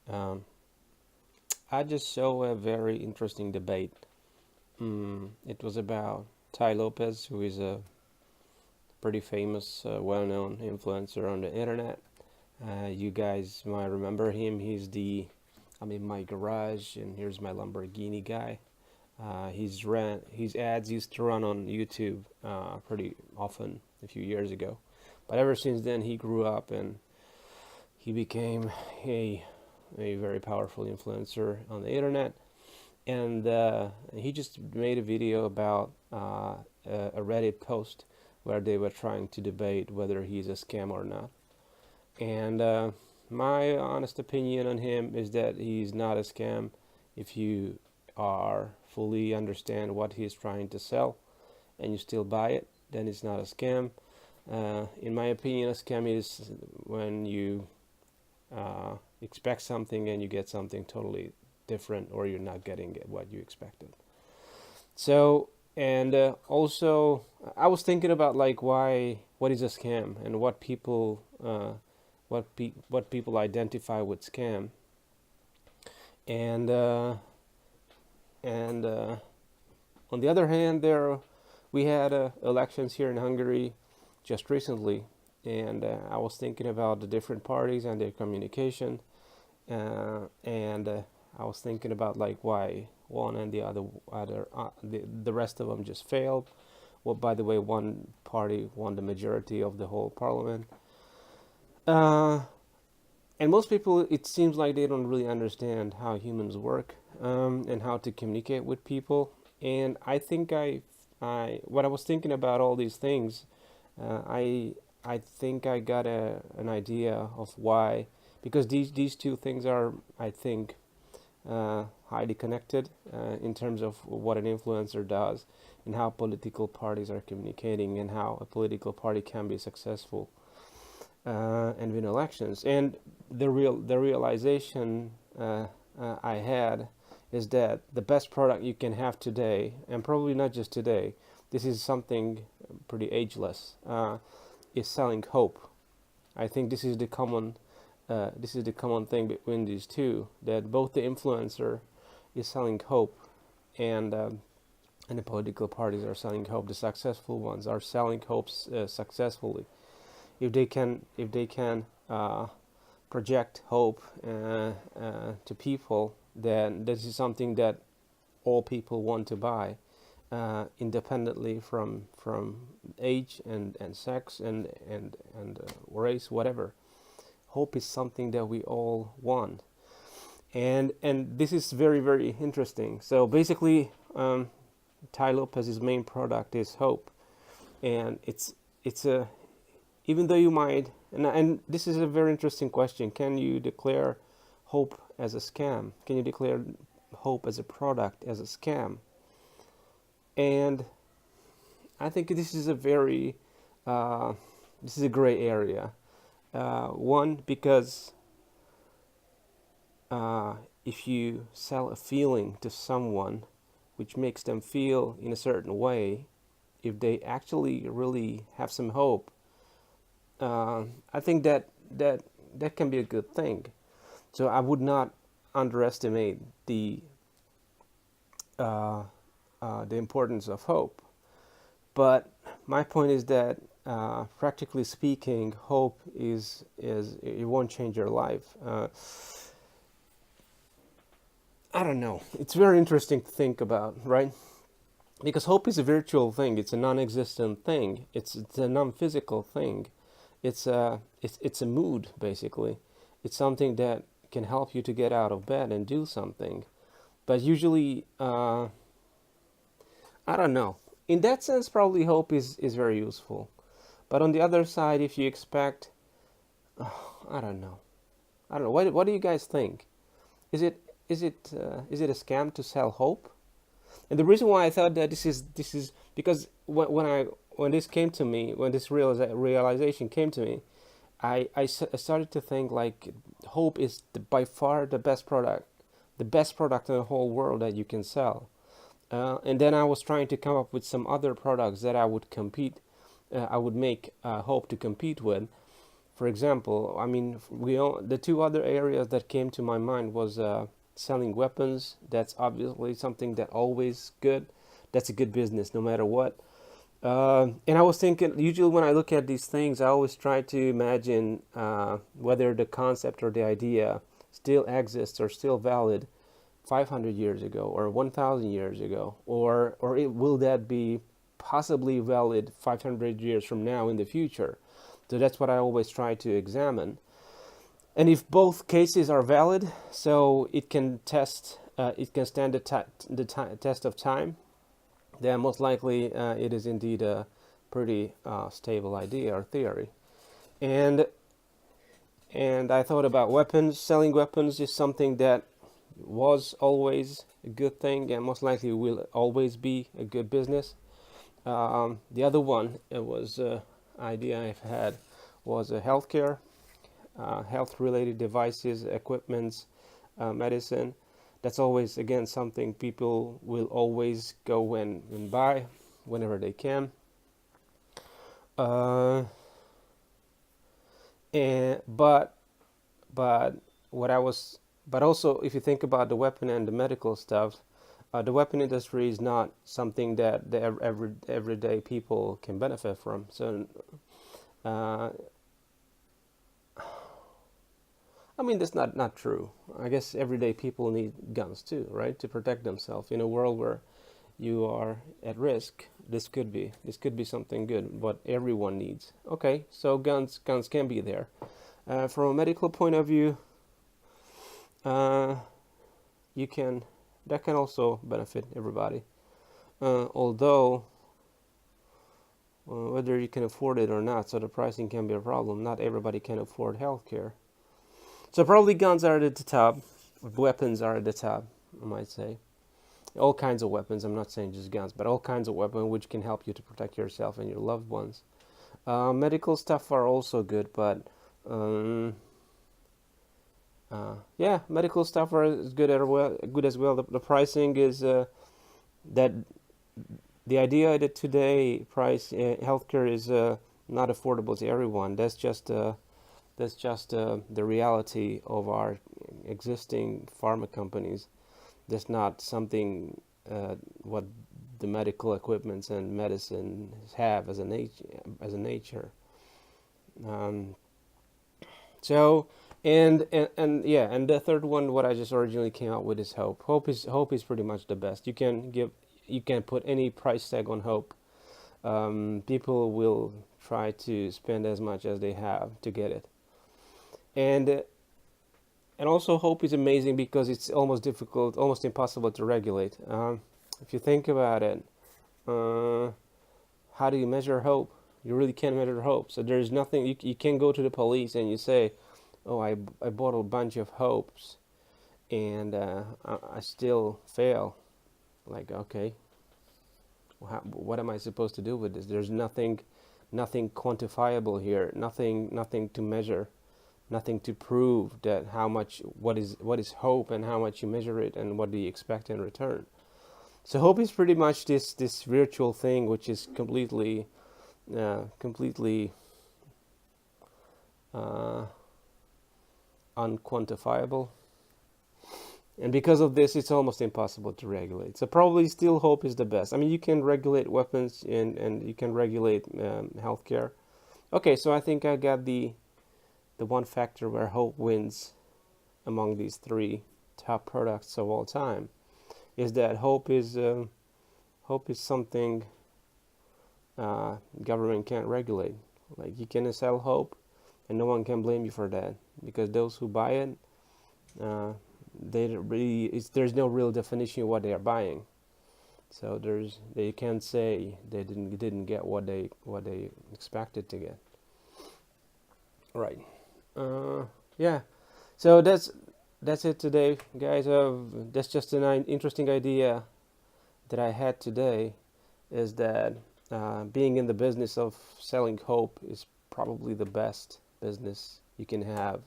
Um, I just saw a very interesting debate. It was about Tai Lopez, who is a pretty famous, well-known influencer on the internet. You guys might remember him. I'm in my garage, and here's my Lamborghini guy. His ads used to run on YouTube pretty often a few years ago, but ever since then he grew up and he became a a very powerful influencer on the internet. And he just made a video about a Reddit post where they were trying to debate whether he's a scam or not. And my honest opinion on him is that he's not a scam if you are fully understand what he's trying to sell and you still buy it, then it's not a scam. In my opinion, a scam is when you expect something and you get something totally different, or you're not getting what you expected. So, and also, I was thinking about like what is a scam and what people identify with scam, and and on the other hand, we had elections here in Hungary just recently, and I was thinking about the different parties and their communication, and I was thinking about like why one and the rest of them just failed. Well, by the way, one party won the majority of the whole parliament. Uh, and most people, it seems like they don't really understand how humans work, and how to communicate with people. And I think what I was thinking about all these things, I think I got an idea of why, because these two things are, I think, highly connected in terms of what an influencer does and how political parties are communicating and how a political party can be successful and win elections. And the realization I had is that the best product you can have today, and probably not just today, this is something pretty ageless, is selling hope. I think this is the common thing between these two, that both the influencer is selling hope, and and the political parties are selling hope. The successful ones are selling hopes successfully. If they can project hope to people, then this is something that all people want to buy, independently from age and sex and race, whatever. Hope is something that we all want, and this is very interesting. So basically, Tai Lopez's main product is hope, and it's a even though you might, and this is a very interesting question. Can you declare hope as a scam? Can you declare hope as a product as a scam? And I think this is a very this is a gray area. One, because if you sell a feeling to someone which makes them feel in a certain way, if they actually really have some hope, I think that can be a good thing. So I would not underestimate the importance of hope. But my point is that, practically speaking, hope is it won't change your life. I don't know. It's very interesting to think about, right? Because hope is a virtual thing. It's a non-existent thing. It's a non-physical thing. It's a mood, basically. It's something that can help you to get out of bed and do something. But usually, I don't know. In that sense, probably hope is very useful. But on the other side, if you expect, I don't know. I don't know. What do you guys think? Is it is it a scam to sell hope? And the reason why I thought that this is because when this came to me, when this realization came to me, I started to think like hope is by far the best product in the whole world that you can sell. And then I was trying to come up with some other products that I would make hope to compete with. For example, I mean, the two other areas that came to my mind was selling weapons. That's obviously something that always good. That's a good business, no matter what. And I was thinking, usually when I look at these things, I always try to imagine whether the concept or the idea still exists or still valid 500 years ago or 1,000 years ago, will that be possibly valid 500 years from now in the future? So that's what I always try to examine. And if both cases are valid, so it can stand the test of time, then most likely it is indeed a pretty stable idea or theory. And and I thought about weapons. Selling weapons is something that was always a good thing and most likely will always be a good business. The other one it was idea I've had was healthcare, health-related devices, equipments, medicine. That's always again something people will always go and buy whenever they can. Uh, and but what I was but also if you think about the weapon and the medical stuff, the weapon industry is not something that the everyday people can benefit from. So uh, I mean that's not true. I guess everyday people need guns too, right, to protect themselves in a world where you are at risk. This could be something good, what everyone needs. Okay, so guns can be there. From a medical point of view, uh, you can that can also benefit everybody. Although whether you can afford it or not, so the pricing can be a problem. Not everybody can afford healthcare. So probably guns are at the top, weapons are at the top, I might say. All kinds of weapons. I'm not saying just guns, but all kinds of weapons which can help you to protect yourself and your loved ones. Medical stuff are also good, but um, yeah, medical stuff are good as well. Good as well. The pricing is that the idea that today price healthcare is not affordable to everyone. That's just the reality of our existing pharma companies. That's not something what the medical equipments and medicine have as a nature. Um, so and yeah, and the third one, what I just originally came out with is hope. Hope is pretty much the best. You can put any price tag on hope. People will try to spend as much as they have to get it, and and also hope is amazing because it's almost impossible to regulate. If you think about it, uh, how do you measure hope? You really can't measure hope. So there's nothing you can go to the police and you say, "Oh, I bought a bunch of hopes and I still fail." Like, okay, what am I supposed to do with this? There's nothing quantifiable here. Nothing to measure. Nothing to prove that what is hope and how much you measure it and what do you expect in return. So hope is pretty much this virtual thing which is completely uh, unquantifiable, and because of this, it's almost impossible to regulate. So probably still hope is the best. I mean, you can regulate weapons and you can regulate healthcare. Okay, so I think I got the one factor where hope wins among these three top products of all time is that hope is something government can't regulate. Like you can sell hope, and no one can blame you for that because those who buy it, there's no real definition of what they are buying. So they can't say they didn't get what they expected to get. Right. Yeah. So that's it today, guys. That's just an interesting idea that I had today. Is that being in the business of selling hope is probably the best business you can have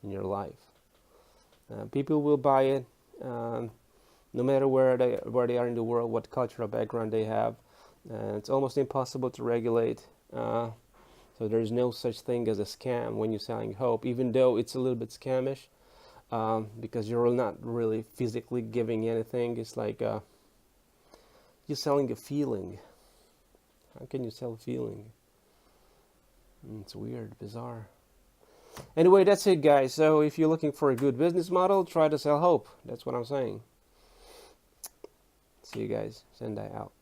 in your life. People will buy it, no matter where they are in the world, what cultural background they have. It's almost impossible to regulate. So So there's no such thing as a scam when you're selling hope, even though it's a little bit scamish, because you're not really physically giving anything. It's like you're selling a feeling. How can you sell a feeling? It's weird, bizarre. Anyway, that's it, guys. So if you're looking for a good business model, try to sell hope. That's what I'm saying. See you guys. Sendai out.